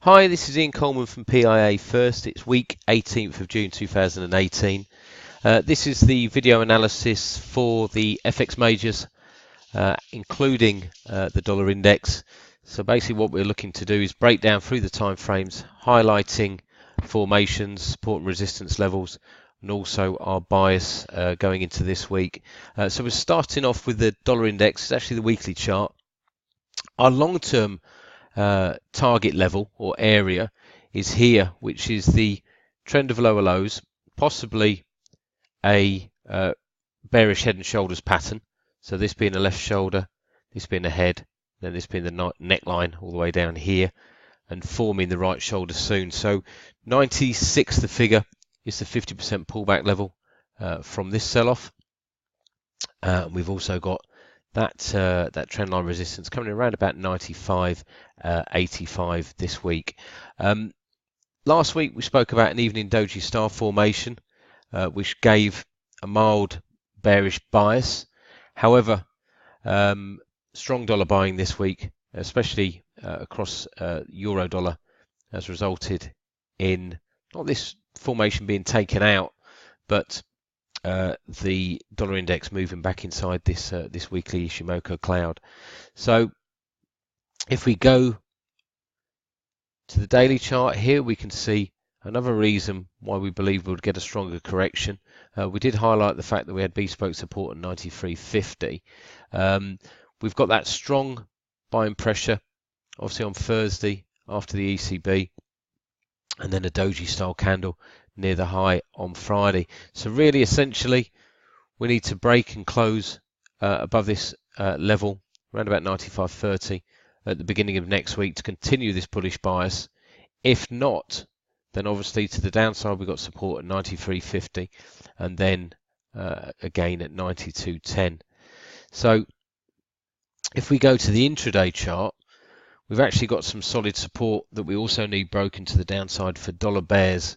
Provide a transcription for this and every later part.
Hi, this is Ian Coleman from PIA First. It's week 18th of June 2018. This is the video analysis for the FX Majors, including the dollar index. So basically what we're looking to do is break down through the time frames, highlighting formations, support and resistance levels, and also our bias going into this week. So we're starting off with the dollar index. It's actually the weekly chart. Our long-term target level or area is here, which is the trend of lower lows, possibly a bearish head and shoulders pattern. So this being a left shoulder, this being a head, then this being the neckline all the way down here, and forming the right shoulder soon. So 96, the figure, is the 50% pullback level from this sell-off. We've also got that trend line resistance coming around about 95.85 this week. Last week we spoke about an evening doji star formation, which gave a mild bearish bias. However, strong dollar buying this week, especially across euro dollar, has resulted in not this formation being taken out, but the dollar index moving back inside this weekly Ishimoku cloud. So if we go to the daily chart here, we can see another reason why we believe we'll get a stronger correction. We did highlight the fact that we had bespoke support at 93.50. We've got that strong buying pressure, obviously on Thursday after the ECB, and then a doji style candle near the high on Friday. So really, essentially, we need to break and close above this level, around about 95.30 at the beginning of next week to continue this bullish bias. If not, then obviously to the downside, we've got support at 93.50 and then again at 92.10. So if we go to the intraday chart, we've actually got some solid support that we also need broken to the downside for dollar bears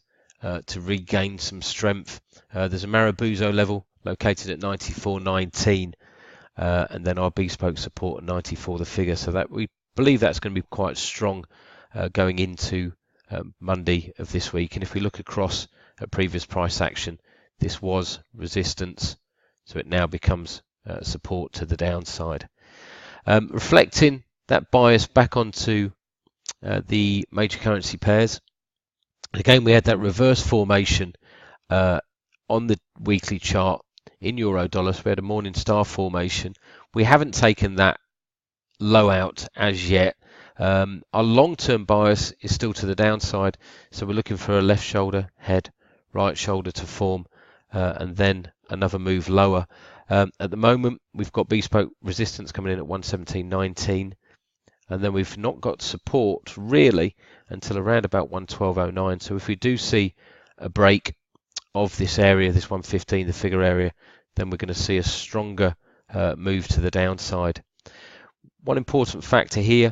to regain some strength. There's a Marabuzo level located at 94.19, and then our bespoke support at 94 the figure. So that we believe that's going to be quite strong going into Monday of this week. And if we look across at previous price action, this was resistance, so it now becomes support to the downside. Reflecting that bias back onto the major currency pairs. Again, we had that reverse formation on the weekly chart in euro dollar. So we had a morning star formation. We haven't taken that low out as yet. Our long-term bias is still to the downside. So we're looking for a left shoulder, head, right shoulder to form, and then another move lower. At the moment, we've got bespoke resistance coming in at 117.19. And then we've not got support really until around about 112.09. So if we do see a break of this area, this 115, the figure area, then we're going to see a stronger move to the downside. One important factor here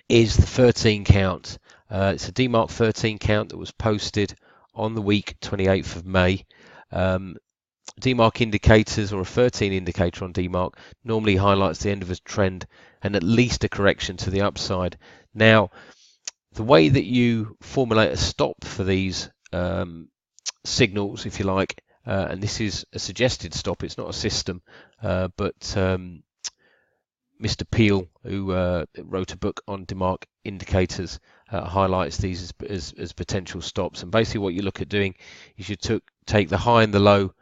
is the 13 count. It's a DMARC 13 count that was posted on the week 28th of May. DMARC indicators, or a 13 indicator on DMARC, normally highlights the end of a trend and at least a correction to the upside. Now, the way that you formulate a stop for these signals, if you like, and this is a suggested stop, it's not a system, but Mr. Peel, who wrote a book on DMARC indicators, highlights these as potential stops. And basically what you look at doing is you take the high and the low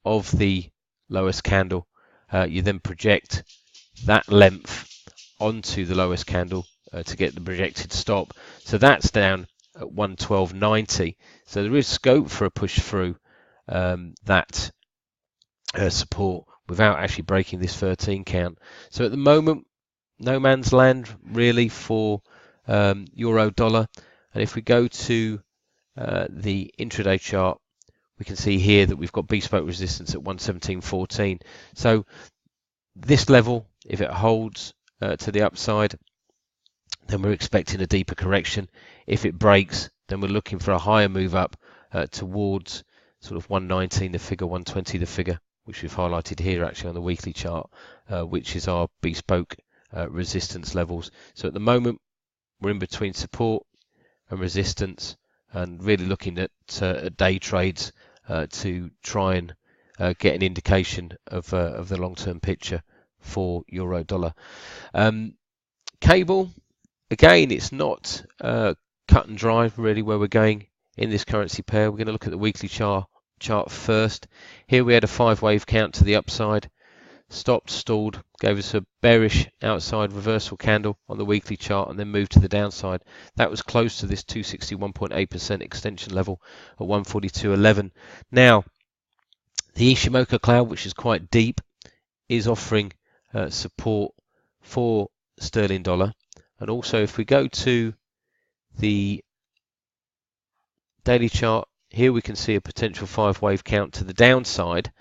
of the lowest candle, you then project that length onto the lowest candle to get the projected stop. So that's down at 112.90. So there is scope for a push through that support without actually breaking this 13 count. So at the moment, no man's land really for euro dollar. And if we go to the intraday chart, we can see here that we've got bespoke resistance at 117.14. So this level, if it holds to the upside, then we're expecting a deeper correction. If it breaks, then we're looking for a higher move up towards sort of 119 the figure, 120 the figure, which we've highlighted here actually on the weekly chart, which is our bespoke resistance levels. So at the moment, we're in between support and resistance, and really looking at day trades to try and get an indication of the long-term picture for euro dollar. Cable, again, it's not cut and dry really where we're going in this currency pair. We're going to look at the weekly chart first. Here we had a 5-wave count to the upside, stopped, stalled, gave us a bearish outside reversal candle on the weekly chart, and then moved to the downside. That was close to this 261.8% extension level at 142.11. Now, the Ishimoku cloud, which is quite deep, is offering support for sterling dollar. And also, if we go to the daily chart, here we can see a potential 5-wave count to the downside.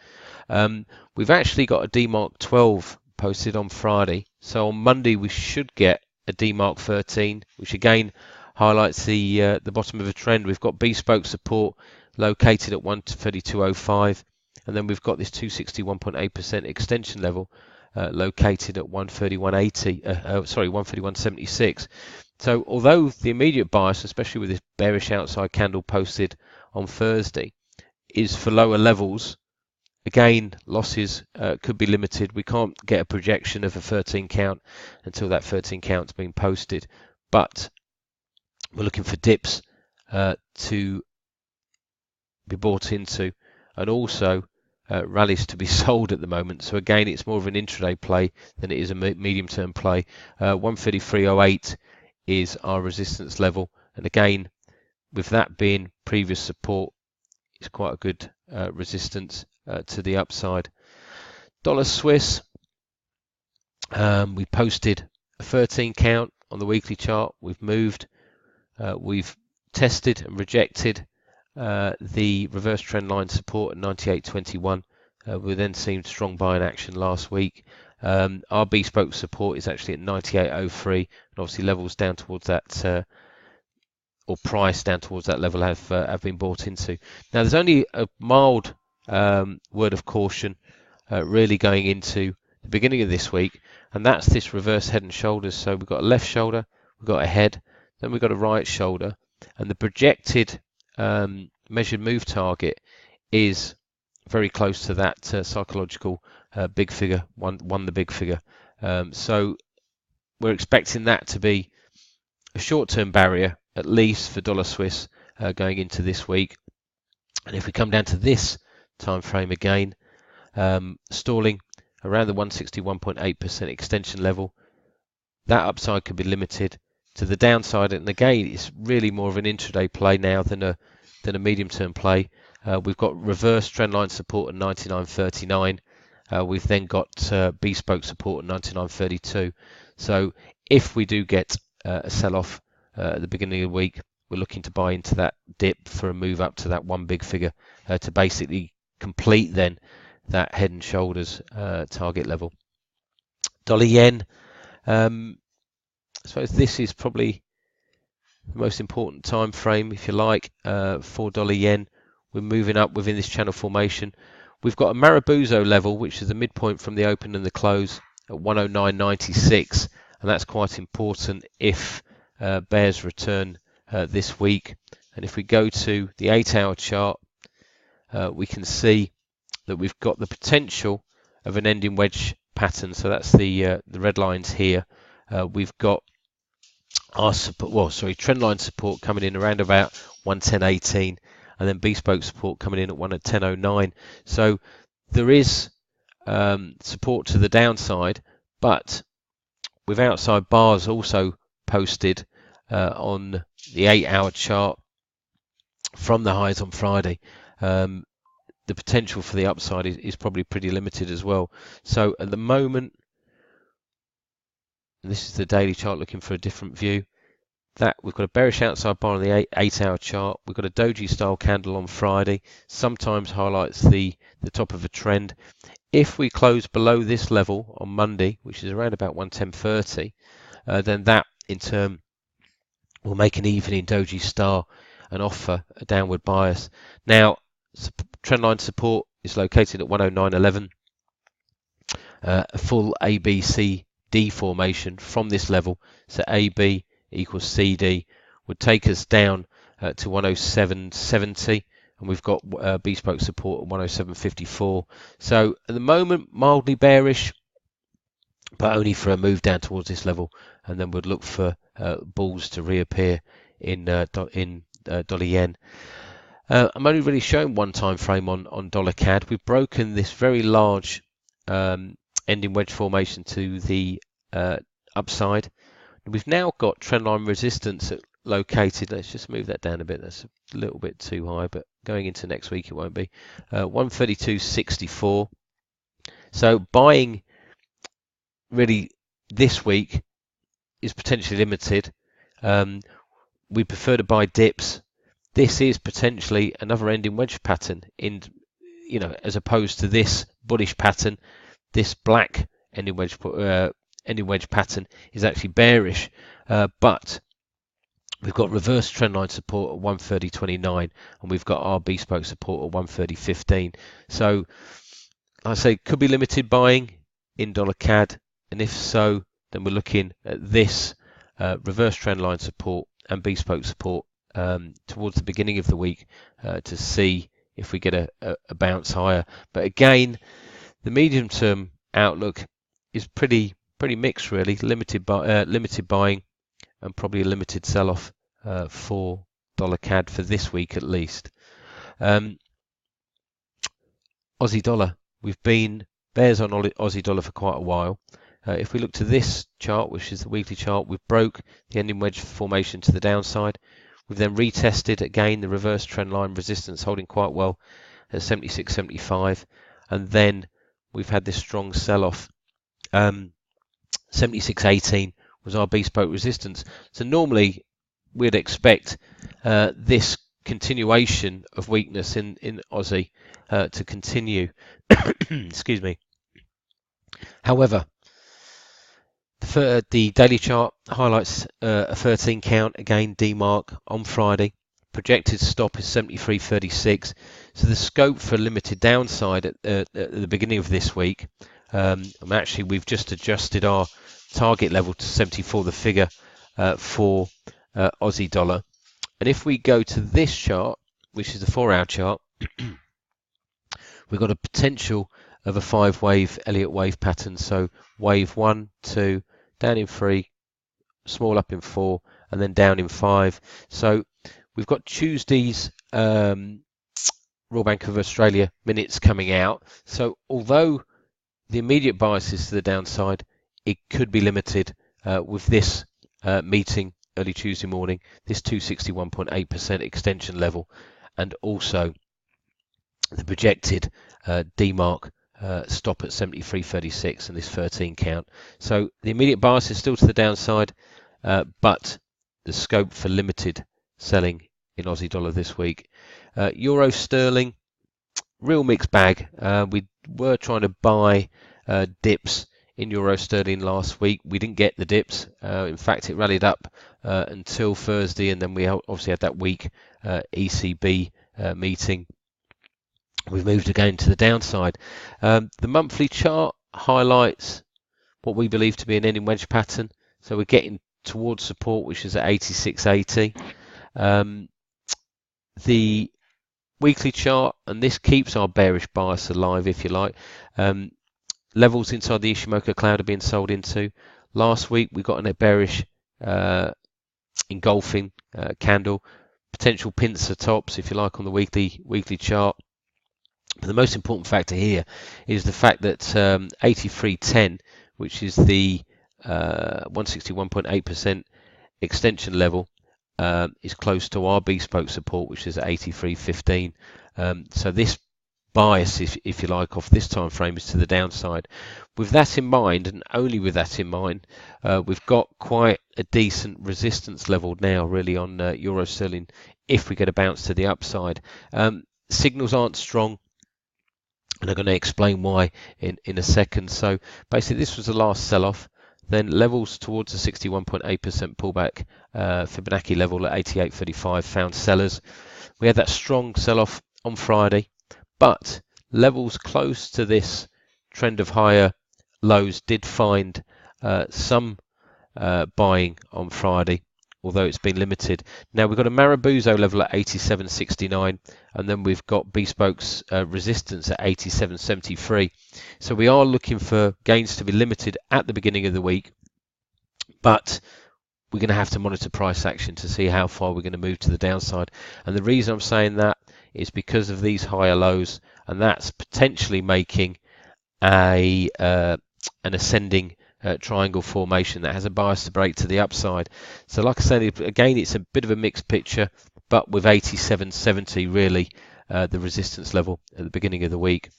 We've actually got a DMARC 12 posted on Friday, so on Monday we should get a DMARC 13, which again highlights the bottom of a trend. We've got bespoke support located at 132.05, and then we've got this 261.8% extension level located at 131.76. So although the immediate bias, especially with this bearish outside candle posted on Thursday, is for lower levels, again, losses could be limited. We can't get a projection of a 13 count until that 13 count's been posted, but we're looking for dips to be bought into, and also rallies to be sold at the moment. So again, it's more of an intraday play than it is a medium-term play. 133.08 is our resistance level, and again, with that being previous support, it's quite a good resistance to the upside. Dollar Swiss, we posted a 13 count on the weekly chart. We've moved, we've tested and rejected the reverse trend line support at 98.21. We then seen strong buying action last week. Our bespoke support is actually at 98.03, and obviously levels down towards that, or price down towards that level, have been bought into. Now, there's only a mild word of caution really going into the beginning of this week, and that's this reverse head and shoulders. So we've got a left shoulder, we've got a head, then we've got a right shoulder, and the projected measured move target is very close to that psychological big figure, one the big figure. So we're expecting that to be a short-term barrier, at least for dollar Swiss going into this week. And if we come down to this time frame again, stalling around the 161.8% extension level, that upside could be limited to the downside. And again, it's really more of an intraday play now than a medium-term play. We've got reverse trendline support at 99.39. We've then got bespoke support at 99.32. So if we do get a sell-off at the beginning of the week, we're looking to buy into that dip for a move up to that one big figure to basically complete then that head and shoulders target level. Dollar yen, I suppose this is probably the most important time frame, if you like, for dollar yen. We're moving up within this channel formation. We've got a Marubozu level, which is the midpoint from the open and the close at 109.96, and that's quite important if bears return this week. And if we go to the 8-hour chart, we can see that we've got the potential of an ending wedge pattern. So that's the red lines here. We've got our support, trend line support coming in around about 110.18, and then bespoke support coming in at 110.09. So there is support to the downside, but with outside bars also posted on the 8-hour chart from the highs on Friday, the potential for the upside is probably pretty limited as well. So at the moment, and this is the daily chart looking for a different view, that we've got a bearish outside bar on the 8-hour chart. We've got a doji style candle on Friday, sometimes highlights the top of a trend. If we close below this level on Monday, which is around about 110.30, then that in turn will make an evening doji star and offer a downward bias. Now, trendline support is located at 109.11. A full ABCD formation from this level. So AB equals CD would take us down to 107.70, and we've got bespoke support at 107.54. So at the moment, mildly bearish, but only for a move down towards this level, and then we'd look for bulls to reappear in dollar yen. I'm only really showing one time frame on dollar CAD. We've broken this very large ending wedge formation to the upside. We've now got trendline resistance located. Let's just move that down a bit. That's a little bit too high, but going into next week it won't be. 132.64. So buying really this week is potentially limited. We prefer to buy dips. This is potentially another ending wedge pattern as opposed to this bullish pattern. This black ending wedge pattern is actually bearish, but we've got reverse trendline support at 130.29, and we've got our bespoke support at 130.15. So I say could be limited buying in dollar CAD, and if so, then we're looking at this reverse trendline support and bespoke support towards the beginning of the week to see if we get a bounce higher. But again, the medium-term outlook is pretty mixed, really. Limited buying and probably a limited sell-off for dollar CAD for this week at least. Aussie dollar, we've been bears on Aussie dollar for quite a while. If we look to this chart, which is the weekly chart, we've broke the ending wedge formation to the downside. We've then retested again the reverse trend line resistance, holding quite well at 76.75, and then we've had this strong sell-off. 76.18 was our bespoke resistance. So normally we'd expect this continuation of weakness in Aussie to continue. Excuse me. However, the daily chart highlights a 13 count, again demark on Friday. Projected stop is 73.36. So the scope for limited downside at the beginning of this week, we've just adjusted our target level to 74, the figure for Aussie dollar. And if we go to this chart, which is the 4-hour chart, we've got a potential of a 5-wave Elliott wave pattern. So wave 1, 2, down in 3, small up in 4, and then down in 5. So we've got Tuesday's Royal Bank of Australia minutes coming out. So although the immediate bias is to the downside, it could be limited with this meeting early Tuesday morning, this 261.8% extension level, and also the projected demark stop at 73.36 and this 13 count. So the immediate bias is still to the downside, but the scope for limited selling in Aussie dollar this week. Euro sterling, real mixed bag. We were trying to buy dips in euro sterling last week. We didn't get the dips. In fact, it rallied up until Thursday, and then we obviously had that weak ECB meeting. We've moved again to the downside. The monthly chart highlights what we believe to be an ending wedge pattern. So we're getting towards support, which is at 86.80. The weekly chart, and this keeps our bearish bias alive, if you like. Levels inside the Ishimoku cloud are being sold into. Last week we got a bearish engulfing candle, potential pincer tops, if you like, on the weekly chart. But the most important factor here is the fact that 83.10, which is the 161.8% extension level, is close to our bespoke support, which is at 83.15. So this bias, if you like, off this time frame is to the downside. With that in mind, and only with that in mind, we've got quite a decent resistance level now, really, on euro sterling if we get a bounce to the upside. Signals aren't strong, and I'm going to explain why in a second. So basically this was the last sell-off, then levels towards the 61.8% pullback, Fibonacci level at 88.35 found sellers. We had that strong sell-off on Friday, but levels close to this trend of higher lows did find some buying on Friday. although it's been limited. Now we've got a Marabuzo level at 87.69, and then we've got Bespoke's resistance at 87.73. So we are looking for gains to be limited at the beginning of the week, but we're going to have to monitor price action to see how far we're going to move to the downside. And the reason I'm saying that is because of these higher lows, and that's potentially making an ascending triangle formation that has a bias to break to the upside. So like I said, again, it's a bit of a mixed picture, but with 87.70 really the resistance level at the beginning of the week.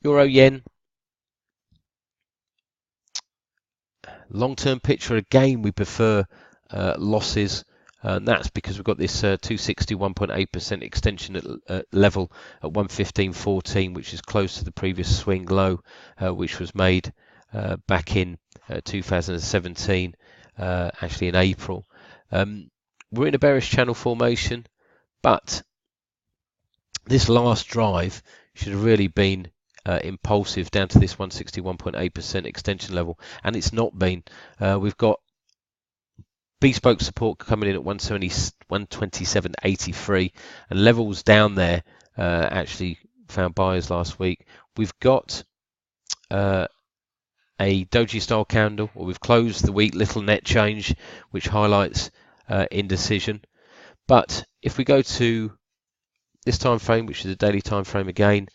Euro yen, long-term picture, again we prefer losses, and that's because we've got this 261.8% extension level at 115.14, which is close to the previous swing low, which was made back in 2017, actually in April. We're in a bearish channel formation, but this last drive should have really been impulsive down to this 161.8% extension level, and it's not been. We've got bespoke support coming in at 127.83, and levels down there actually found buyers last week. We've got a doji style candle, or we've closed the week little net change, which highlights indecision. But if we go to this time frame, which is a daily time frame again,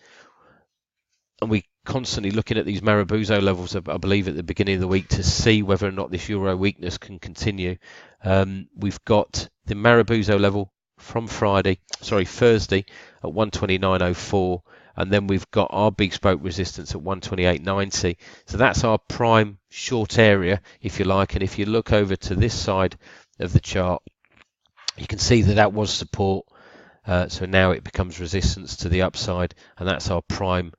and we constantly looking at these Marabuzo levels, I believe, at the beginning of the week to see whether or not this euro weakness can continue. We've got the Marabuzo level from Thursday at 129.04, and then we've got our bespoke resistance at 128.90. So that's our prime short area, if you like. And if you look over to this side of the chart, you can see that that was support. So now it becomes resistance to the upside, and that's our prime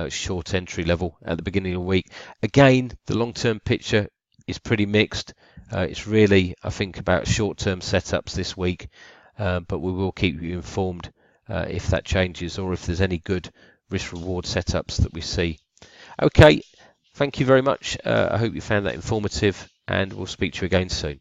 short entry level at the beginning of the week. Again, the long-term picture is pretty mixed. It's really, I think, about short-term setups this week, but we will keep you informed if that changes or if there's any good risk-reward setups that we see. Okay, thank you very much. I hope you found that informative, and we'll speak to you again soon.